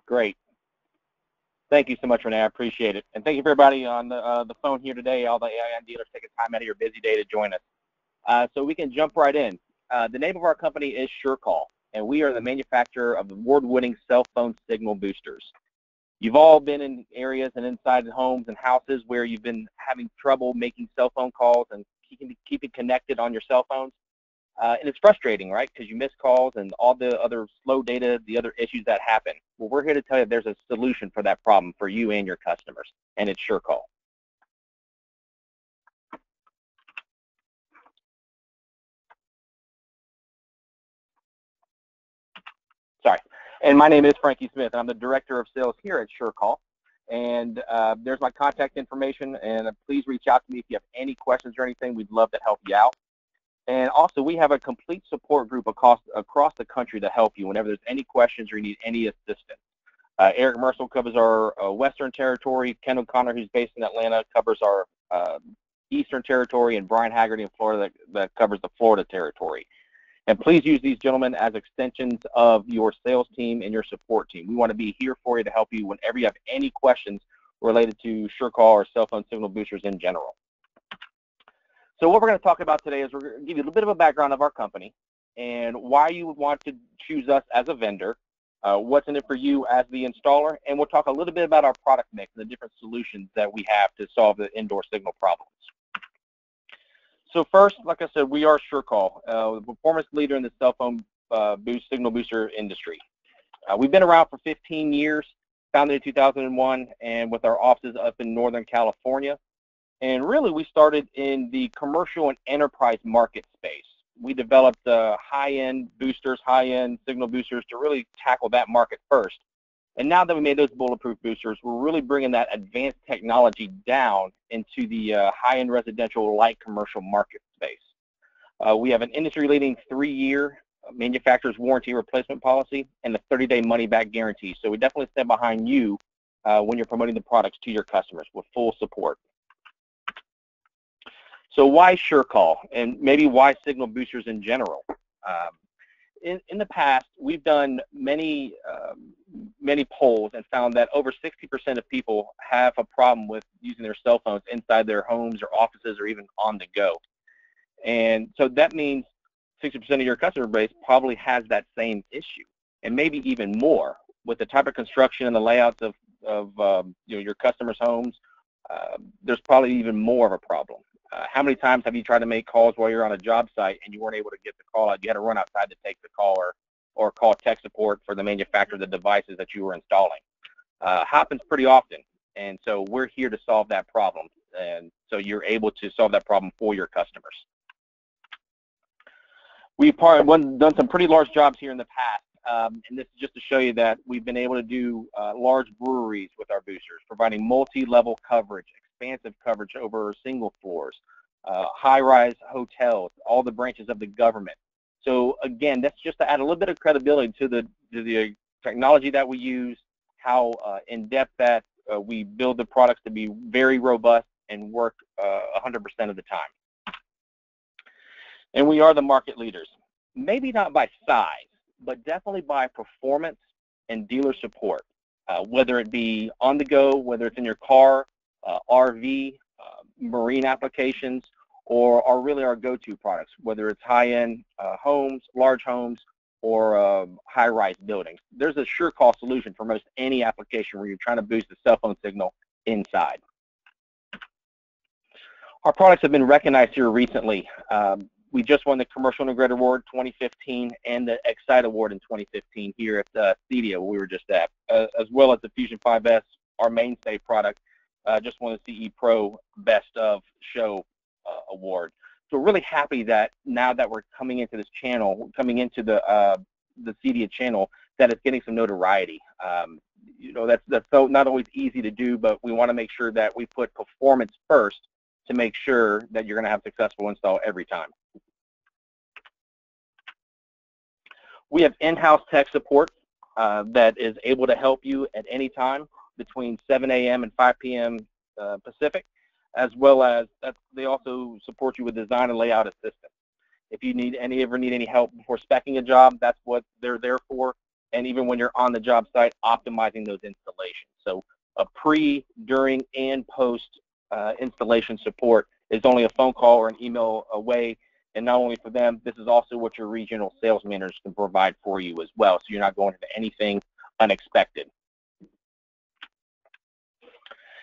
Great. Thank you so much, Renee. I appreciate it. And thank you for everybody on the phone here today, all the AIN dealers taking time out of your busy day to join us. So we can jump right in. The name of our company is SureCall, and we are the manufacturer of award-winning cell phone signal boosters. You've all been in areas and inside homes and houses where you've been having trouble making cell phone calls and keeping connected on your cell phones. And it's frustrating, right? Because you miss calls and all the other slow data, the other issues that happen. Well, we're here to tell you there's a solution for that problem for you and your customers, and it's SureCall. Sorry. And my name is Frankie Smith, and I'm the Director of Sales here at SureCall. And there's my contact information, and please reach out to me if you have any questions or anything. We'd love to help you out. And also, we have a complete support group across the country to help you whenever there's any questions or you need any assistance. Eric Mercer covers our Western Territory. Ken O'Connor, who's based in Atlanta, covers our Eastern Territory, and Brian Haggerty in Florida that covers the Florida Territory. And please use these gentlemen as extensions of your sales team and your support team. We want to be here for you to help you whenever you have any questions related to SureCall or cell phone signal boosters in general. So what we're going to talk about today is we're going to give you a little bit of a background of our company and why you would want to choose us as a vendor, what's in it for you as the installer, and we'll talk a little bit about our product mix and the different solutions that we have to solve the indoor signal problems. So first, like I said, we are SureCall, the performance leader in the cell phone signal booster industry. We've been around for 15 years, founded in 2001, and with our offices up in Northern California. And really, we started in the commercial and enterprise market space. We developed high-end boosters, high-end signal boosters to really tackle that market first. And now that we made those bulletproof boosters, we're really bringing that advanced technology down into the high-end residential light commercial market space. We have an industry-leading 3-year manufacturer's warranty replacement policy and a 30-day money-back guarantee. So we definitely stand behind you when you're promoting the products to your customers with full support. So why SureCall, and maybe why signal boosters in general? In the past, we've done many polls and found that over 60% of people have a problem with using their cell phones inside their homes or offices or even on the go. And so that means 60% of your customer base probably has that same issue, and maybe even more with the type of construction and the layouts of your customers' homes. There's probably even more of a problem. How many times have you tried to make calls while you're on a job site and you weren't able to get the call out? You had to run outside to take the call or call tech support for the manufacturer of the devices that you were installing. Happens pretty often, and so we're here to solve that problem, and so you're able to solve that problem for your customers. We've done some pretty large jobs here in the past, and this is just to show you that we've been able to do large breweries with our boosters, providing multi-level coverage, expansive coverage over single floors, high-rise hotels, all the branches of the government. So again, that's just to add a little bit of credibility to the technology that we use, how in-depth that we build the products to be very robust and work 100% of the time. And we are the market leaders, maybe not by size, but definitely by performance and dealer support, whether it be on the go, whether it's in your car, RV, marine applications, or are really our go-to products, whether it's high-end homes, large homes, or high-rise buildings. There's a SureCall solution for most any application where you're trying to boost the cell phone signal inside. Our products have been recognized here recently. We just won the Commercial Integrator Award 2015 and the Excite Award in 2015 here at CEDIA, where we were just at, as well as the Fusion 5S, our mainstay product. Just won the CE Pro Best of Show Award. So we're really happy that now that we're coming into this channel, coming into the CEDIA channel, that it's getting some notoriety. That's so not always easy to do, but we want to make sure that we put performance first to make sure that you're going to have successful install every time. We have in-house tech support that is able to help you at any time between 7 a.m. and 5 p.m. Pacific, as well as they also support you with design and layout assistance. If you ever need any help before speccing a job, that's what they're there for. and even when you're on the job site, optimizing those installations. So a pre, during, and post installation support is only a phone call or an email away. And not only for them, this is also what your regional sales managers can provide for you as well. So you're not going into anything unexpected.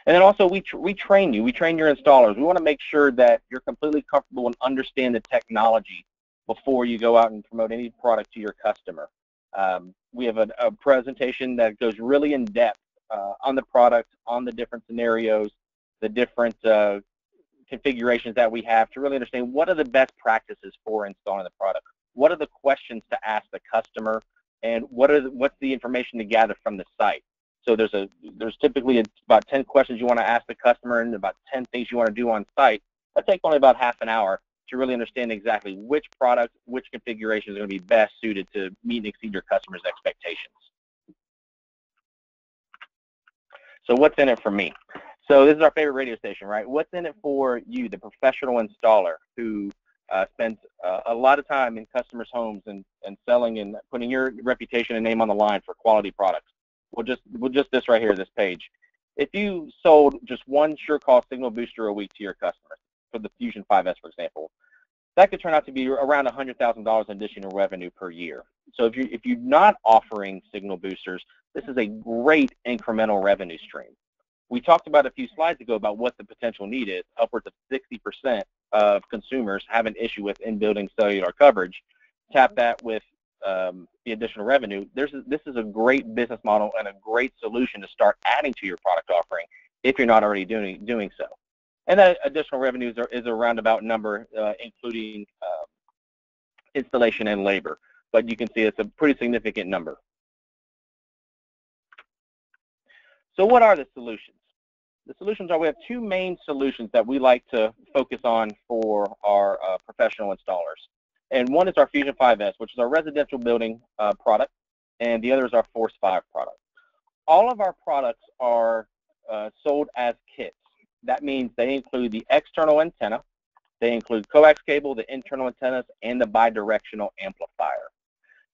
And then also we train you. We train your installers. We want to make sure that you're completely comfortable and understand the technology before you go out and promote any product to your customer. We have a presentation that goes really in depth on the product, on the different scenarios, the different configurations that we have to really understand what are the best practices for installing the product. What are the questions to ask the customer, and what's the information to gather from the site. So there's typically about 10 questions you want to ask the customer and about 10 things you want to do on site. That takes only about half an hour to really understand exactly which product, which configuration is going to be best suited to meet and exceed your customer's expectations. So what's in it for me? So this is our favorite radio station, right? What's in it for you, the professional installer who spends a lot of time in customers' homes and selling and putting your reputation and name on the line for quality products? Well, just this right here, this page. If you sold just one SureCall signal booster a week to your customers, for the Fusion 5S, for example, that could turn out to be around $100,000 in additional revenue per year. So if you're not offering signal boosters, this is a great incremental revenue stream. We talked about a few slides ago about what the potential need is. Upwards of 60% of consumers have an issue with in-building cellular coverage. Tap that with the additional revenue. This is a great business model and a great solution to start adding to your product offering if you're not already doing so. And that additional revenues is a roundabout number, including installation and labor. But you can see it's a pretty significant number. So what are the solutions? The solutions are, we have two main solutions that we like to focus on for our professional installers. And one is our Fusion 5S, which is our residential building product, and the other is our Force 5 product. All of our products are sold as kits. That means they include the external antenna, they include coax cable, the internal antennas, and the bidirectional amplifier.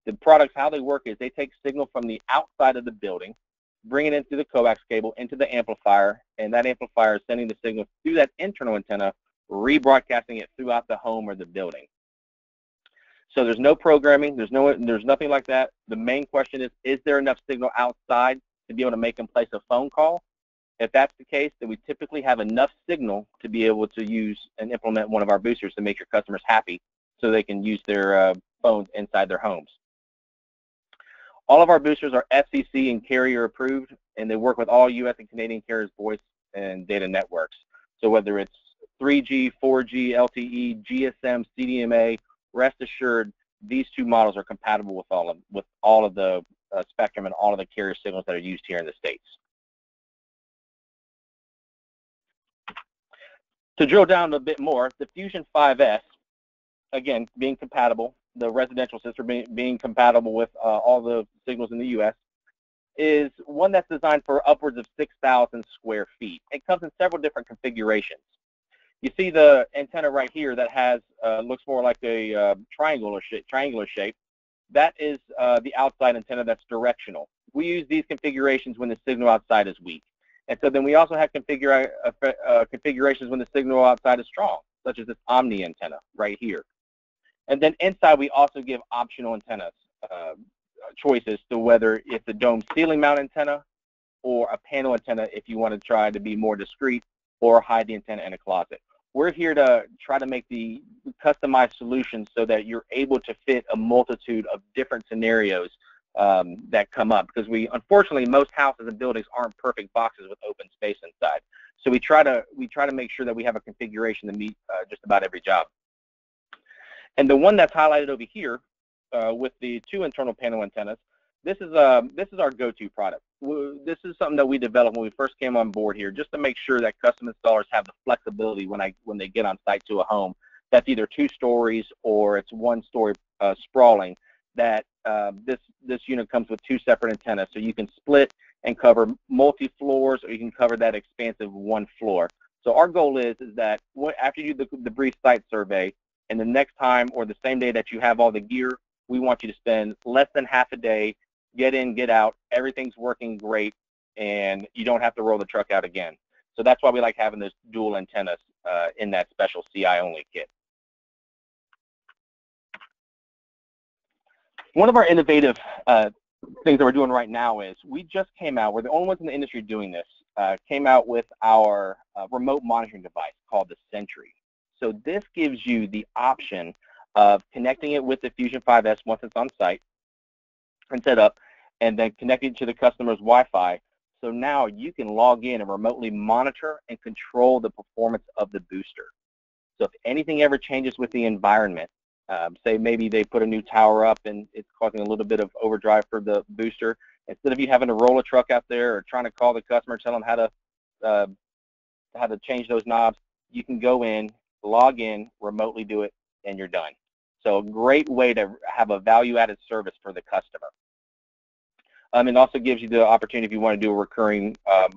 The products, how they work is they take signal from the outside of the building, bring it into the coax cable, into the amplifier, and that amplifier is sending the signal through that internal antenna, rebroadcasting it throughout the home or the building. So there's no programming, there's nothing like that. The main question is there enough signal outside to be able to make and place a phone call? If that's the case, then we typically have enough signal to be able to use and implement one of our boosters to make your customers happy so they can use their phones inside their homes. All of our boosters are FCC and carrier approved, and they work with all U.S. and Canadian carriers' voice and data networks. So whether it's 3G, 4G, LTE, GSM, CDMA, rest assured these two models are compatible with all of the spectrum and all of the carrier signals that are used here in the States. To drill down a bit more, the Fusion 5S, again, being compatible, the residential system being compatible with all the signals in the U.S., is one that's designed for upwards of 6,000 square feet. It comes in several different configurations. You see the antenna right here that has looks more like a triangular shape. That is the outside antenna that's directional. We use these configurations when the signal outside is weak. And so then we also have configurations when the signal outside is strong, such as this Omni antenna right here. And then inside we also give optional antennas choices to whether it's a dome ceiling mount antenna or a panel antenna if you want to try to be more discreet or hide the antenna in a closet. We're here to try to make the customized solutions so that you're able to fit a multitude of different scenarios that come up, because unfortunately most houses and buildings aren't perfect boxes with open space inside. So we try to make sure that we have a configuration to meet just about every job. And the one that's highlighted over here with the two internal panel antennas, this is our go-to product. This is something that we developed when we first came on board here, just to make sure that custom installers have the flexibility when they get on site to a home that's either 2 stories or it's 1 story sprawling, that this unit comes with 2 separate antennas, so you can split and cover multi-floors, or you can cover that expansive 1 floor. So our goal is that after you do the brief site survey, and the next time or the same day that you have all the gear, we want you to spend less than half a day get in, get out, everything's working great, and you don't have to roll the truck out again. So that's why we like having those dual antennas in that special CI-only kit. One of our innovative things that we're doing right now is we just came out, we're the only ones in the industry doing this, came out with our remote monitoring device called the Sentry. So this gives you the option of connecting it with the Fusion 5S once it's on site and set up, and then connecting it to the customer's Wi-Fi. So now you can log in and remotely monitor and control the performance of the booster. So if anything ever changes with the environment, say maybe they put a new tower up and it's causing a little bit of overdrive for the booster, instead of you having to roll a truck out there or trying to call the customer, tell them how to change those knobs, you can go in, log in, remotely do it, and you're done. So a great way to have a value-added service for the customer. It also gives you the opportunity, if you want to do a recurring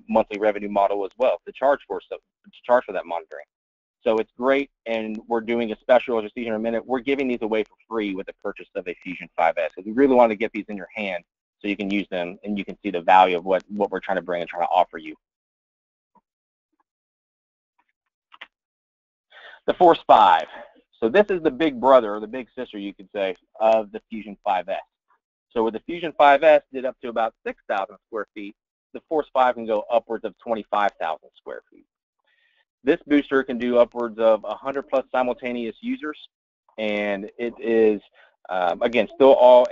monthly revenue model as well, to charge for that monitoring. So it's great, and we're doing a special, as you'll see here in a minute. We're giving these away for free with the purchase of a Fusion 5S, because we really want to get these in your hand so you can use them and you can see the value of what we're trying to bring and trying to offer you. The Force 5. So this is the big brother, or the big sister, you could say, of the Fusion 5S. So with the Fusion 5S did up to about 6,000 square feet, the Force 5 can go upwards of 25,000 square feet. This booster can do upwards of 100 plus simultaneous users, and it is, again, still all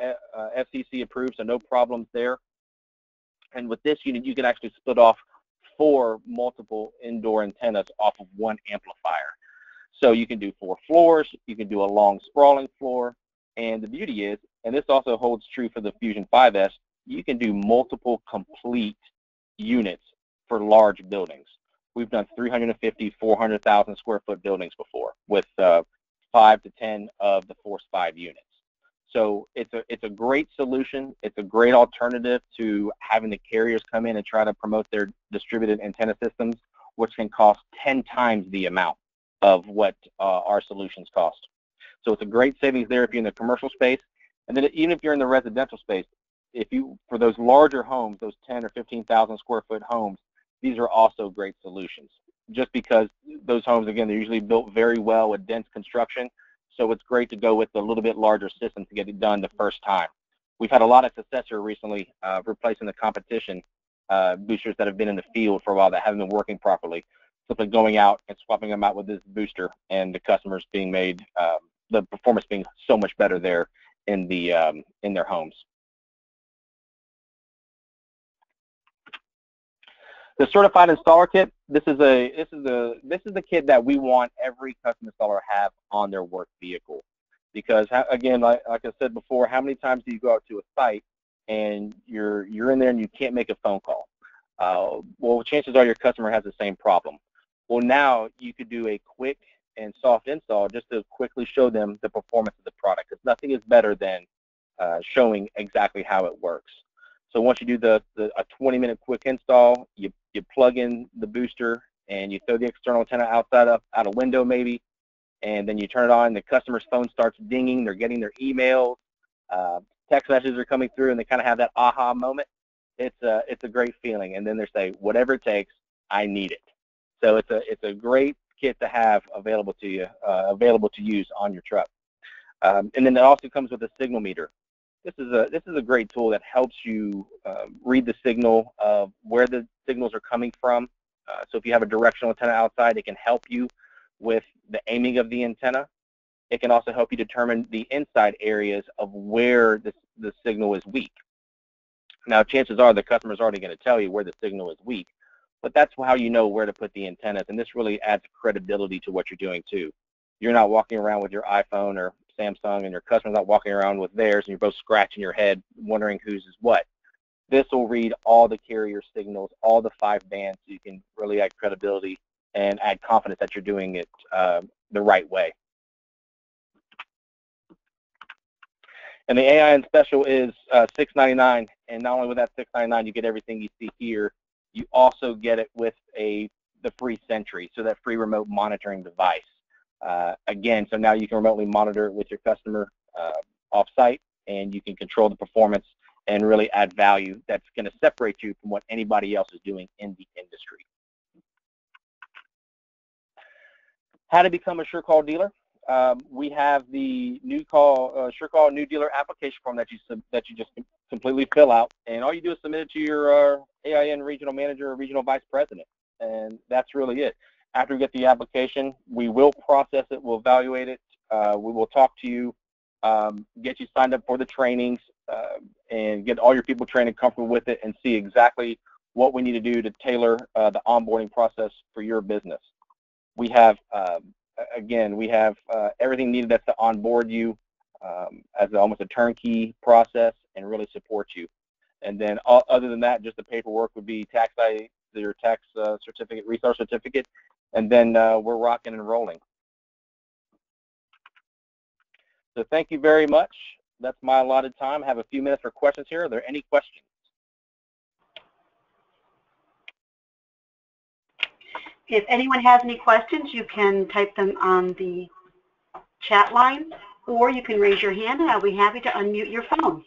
FCC approved, so no problems there. And with this unit, you can actually split off 4 multiple indoor antennas off of 1 amplifier. So you can do 4 floors, you can do a long sprawling floor, and the beauty is, and this also holds true for the Fusion 5S, you can do multiple complete units for large buildings. We've done 350, 400,000 square foot buildings before with 5 to 10 of the Force 5 units. So it's a great solution. It's a great alternative to having the carriers come in and try to promote their distributed antenna systems, which can cost 10 times the amount of what our solutions cost. So it's a great savings there if you're in the commercial space. And then even if you're in the residential space, for those larger homes, those 10 or 15,000 square foot homes, these are also great solutions. Just because those homes, again, they're usually built very well with dense construction, so it's great to go with a little bit larger system to get it done the first time. We've had a lot of success here recently replacing the competition boosters that have been in the field for a while that haven't been working properly. Simply going out and swapping them out with this booster, and the customers being made, the performance being so much better there in their homes. The certified installer kit. This is the kit that we want every custom installer to have on their work vehicle, because again, like I said before, how many times do you go out to a site and you're in there and you can't make a phone call? Well, chances are your customer has the same problem. Well, now you could do a quick and soft install just to quickly show them the performance of the product, because nothing is better than showing exactly how it works. So once you do a 20-minute quick install, you plug in the booster and you throw the external antenna out a window maybe, and then you turn it on. The customer's phone starts dinging. They're getting their emails, text messages are coming through, and they kind of have that aha moment. It's a great feeling, and then they say, whatever it takes, I need it. So it's a great kit to have available to you, available to use on your truck. And then it also comes with a signal meter. This is a great tool that helps you read the signal of where the signals are coming from. So if you have a directional antenna outside, it can help you with the aiming of the antenna. It can also help you determine the inside areas of where the signal is weak. Now, chances are the customer's already going to tell you where the signal is weak, but that's how you know where to put the antennas, and this really adds credibility to what you're doing too. You're not walking around with your iPhone or Samsung, and your customer's not walking around with theirs, and you're both scratching your head wondering whose is what. This will read all the carrier signals, all the 5 bands, so you can really add credibility and add confidence that you're doing it the right way. And the AI Special is $6.99, and not only with that $6.99, you get everything you see here. You also get it with the free Sentry, so that free remote monitoring device. Again, so now you can remotely monitor it with your customer off-site, and you can control the performance and really add value that's going to separate you from what anybody else is doing in the industry. How to become a SureCall dealer? We have the SureCall new dealer application form that you just completely fill out, and all you do is submit it to your AIN regional manager or regional vice president, and that's really it. After we get the application, we will process it, we'll evaluate it, we will talk to you, get you signed up for the trainings, and get all your people trained and comfortable with it, and see exactly what we need to do to tailor the onboarding process for your business. We have, again, we have everything needed that's to onboard you as almost a turnkey process and really support you. And then other than that, just the paperwork would be your tax certificate, resource certificate, and then we're rocking and rolling. So thank you very much. That's my allotted time. I have a few minutes for questions here. Are there any questions? If anyone has any questions, you can type them on the chat line, or you can raise your hand and I'll be happy to unmute your phone.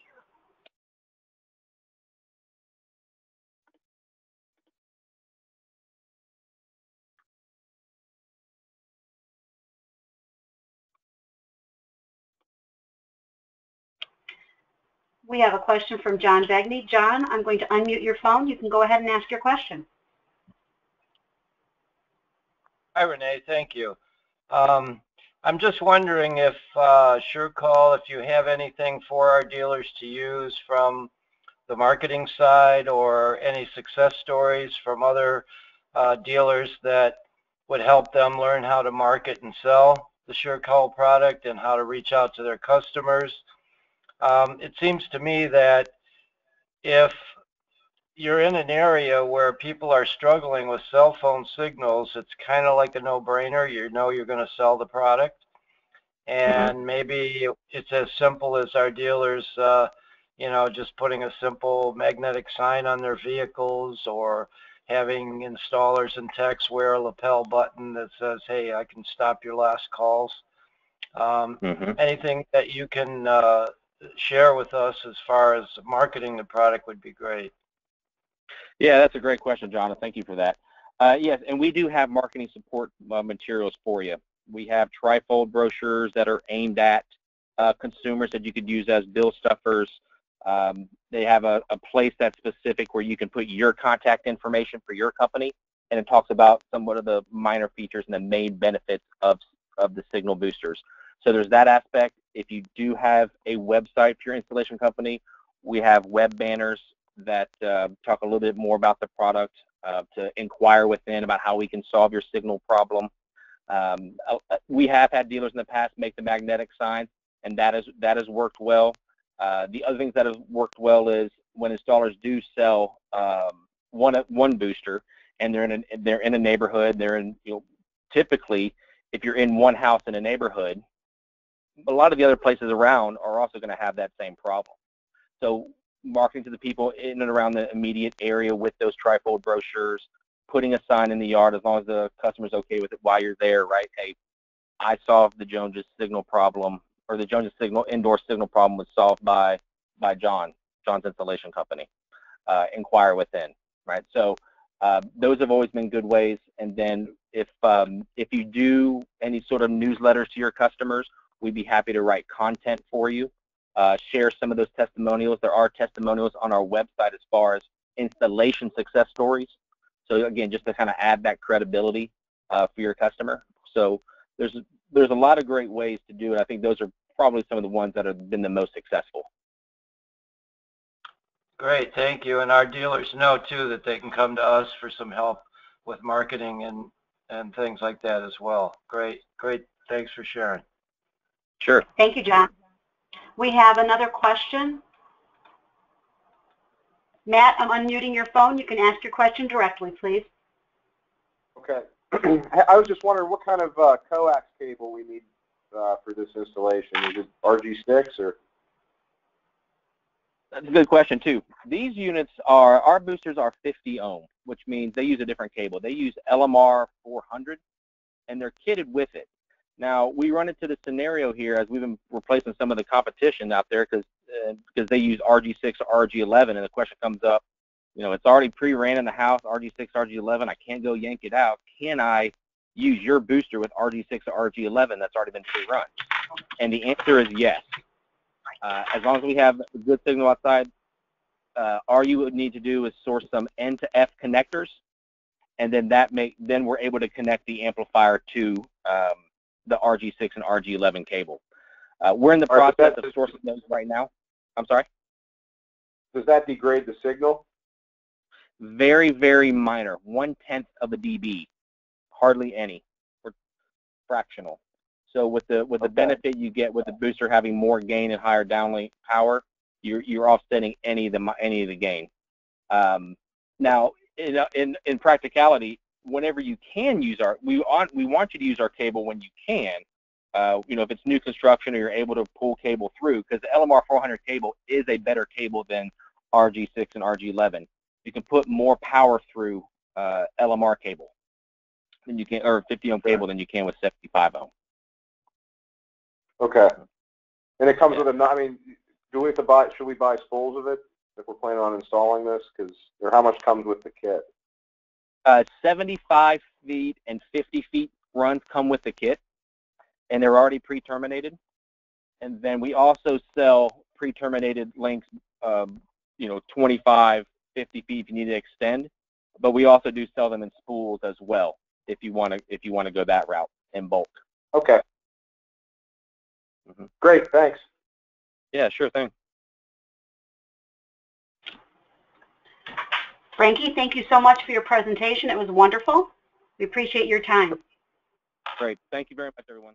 We have a question from John Begney. John, I'm going to unmute your phone. You can go ahead and ask your question. Hi, Renee. Thank you. I'm just wondering if SureCall, if you have anything for our dealers to use from the marketing side, or any success stories from other dealers that would help them learn how to market and sell the SureCall product and how to reach out to their customers. It seems to me that if you're in an area where people are struggling with cell phone signals, it's kind of like a no-brainer. You know you're going to sell the product. And maybe it's as simple as our dealers, you know, just putting a simple magnetic sign on their vehicles, or having installers and techs wear a lapel button that says, hey, I can stop your last calls. Anything that you can share with us as far as marketing the product would be great. Yeah, that's a great question, John. Thank you for that. Yes, and we do have marketing support materials for you. We have trifold brochures that are aimed at consumers that you could use as bill stuffers. They have a place that's specific where you can put your contact information for your company, and it talks about somewhat of the minor features and the main benefits of the signal boosters. So there's that aspect. If you do have a website for your installation company, we have web banners that talk a little bit more about the product, to inquire within about how we can solve your signal problem. We have had dealers in the past make the magnetic signs, and that has worked well. The other things that have worked well is when installers do sell one booster, and they're in a neighborhood. They're in, you know, typically if you're in one house in a neighborhood, a lot of the other places around are also going to have that same problem. So marketing to the people in and around the immediate area with those trifold brochures, putting a sign in the yard as long as the customer's okay with it while you're there, right? Hey, I solved the Jones's signal problem, or the Jones's indoor signal problem was solved by John's installation company. Inquire within, right? So those have always been good ways. And then if you do any sort of newsletters to your customers, we'd be happy to write content for you. Share some of those testimonials. There are testimonials on our website as far as installation success stories. So again, just to kind of add that credibility for your customer. So there's a lot of great ways to do it. I think those are probably some of the ones that have been the most successful. Great, thank you. And our dealers know too that they can come to us for some help with marketing and things like that as well. Great, great. Thanks for sharing. Sure. Thank you, John. We have another question. Matt, I'm unmuting your phone. You can ask your question directly, please. Okay. I was just wondering what kind of coax cable we need for this installation. Is it RG6 or? That's a good question too. These units our boosters are 50 ohm, which means they use a different cable. They use LMR 400, and they're kitted with it. Now, we run into the scenario here as we've been replacing some of the competition out there, because because they use RG6 or RG11, and the question comes up, you know, it's already pre-ran in the house, RG6, RG11, I can't go yank it out. Can I use your booster with RG6 or RG11 that's already been pre-run? And the answer is yes. As long as we have a good signal outside, all you would need to do is source some N to F connectors, and then we're able to connect the amplifier to the RG6 and RG11 cable. We're in the process of sourcing those right now. I'm sorry? Does that degrade the signal? Very, very minor, 1/10 of a dB, hardly any, or fractional. So with the benefit you get with the booster having more gain and higher downlink power, you're offsetting any of the gain. Now, in practicality, whenever you can use we want you to use our cable when you can. You know, if it's new construction or you're able to pull cable through, because the LMR 400 cable is a better cable than RG6 and RG11. You can put more power through LMR cable than you can, or 50 ohm cable than you can with 75 ohm. Okay. And it comes with I mean, do we have to buy? Should we buy spools of it if we're planning on installing this? Or how much comes with the kit? 75 feet and 50 feet runs come with the kit, and they're already pre-terminated. And then we also sell pre-terminated links, you know, 25, 50 feet if you need to extend. But we also do sell them in spools as well if you want to go that route in bulk. Okay. Great. Thanks. Yeah, sure thing. Frankie, thank you so much for your presentation. It was wonderful. We appreciate your time. Great. Thank you very much, everyone.